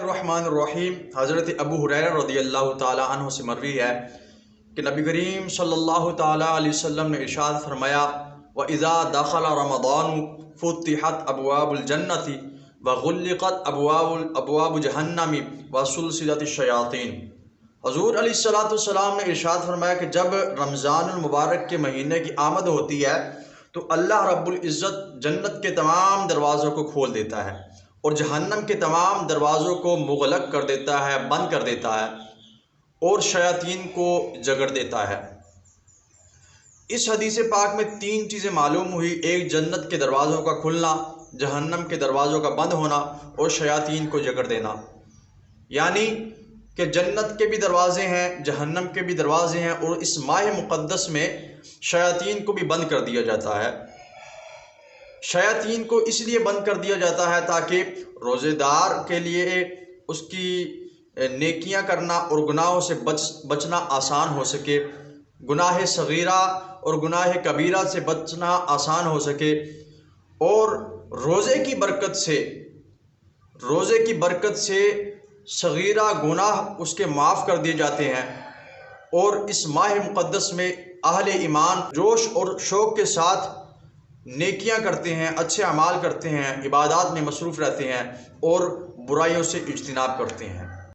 الرحمن الرحیم۔ حضرت ابو ہریرہ رضی اللہ تعالی عنہ سے مروی ہے کہ نبی کریم صلی اللہ تعالی علیہ وسلم نے ارشاد فرمایا وَإِذَا دَخَلَ رَمَضَانُ فُتِحَتْ أَبْوَابُ الْجَنَّةِ وَغُلِّقَتْ أَبْوَابُ جَهَنَّمِ وَسُلْسِلَتِ الشَّيَاطِينِ۔ حضور علیہ السلام نے ارشاد فرمایا کہ جب رمضان المبارک کے مہینے کی آمد ہوتی ہے تو اللہ رب العزت جنت کے تمام دروازوں کو کھول دیتا ہے اور جہنم کے تمام دروازوں کو مغلق کر دیتا ہے، بند کر دیتا ہے اور شیاطین کو جگڑ دیتا ہے۔ اس حدیث پاک میں تین چیزیں معلوم ہوئی: ایک، جنت کے دروازوں کا کھلنا، جہنم کے دروازوں کا بند ہونا اور شیاطین کو جگڑ دینا۔ یعنی کہ جنت کے بھی دروازے ہیں، جہنم کے بھی دروازے ہیں، اور اس ماہ مقدس میں شیاطین کو بھی بند کر دیا جاتا ہے۔ شیاطین کو اس لیے بند کر دیا جاتا ہے تاکہ روزے دار کے لیے اس کی نیکیاں کرنا اور گناہوں سے بچنا آسان ہو سکے، گناہ صغیرہ اور گناہ کبیرہ سے بچنا آسان ہو سکے، اور روزے کی برکت سے صغیرہ گناہ اس کے معاف کر دیے جاتے ہیں۔ اور اس ماہ مقدس میں اہل ایمان جوش اور شوق کے ساتھ نیکیاں کرتے ہیں، اچھے اعمال کرتے ہیں، عبادات میں مصروف رہتے ہیں اور برائیوں سے اجتناب کرتے ہیں۔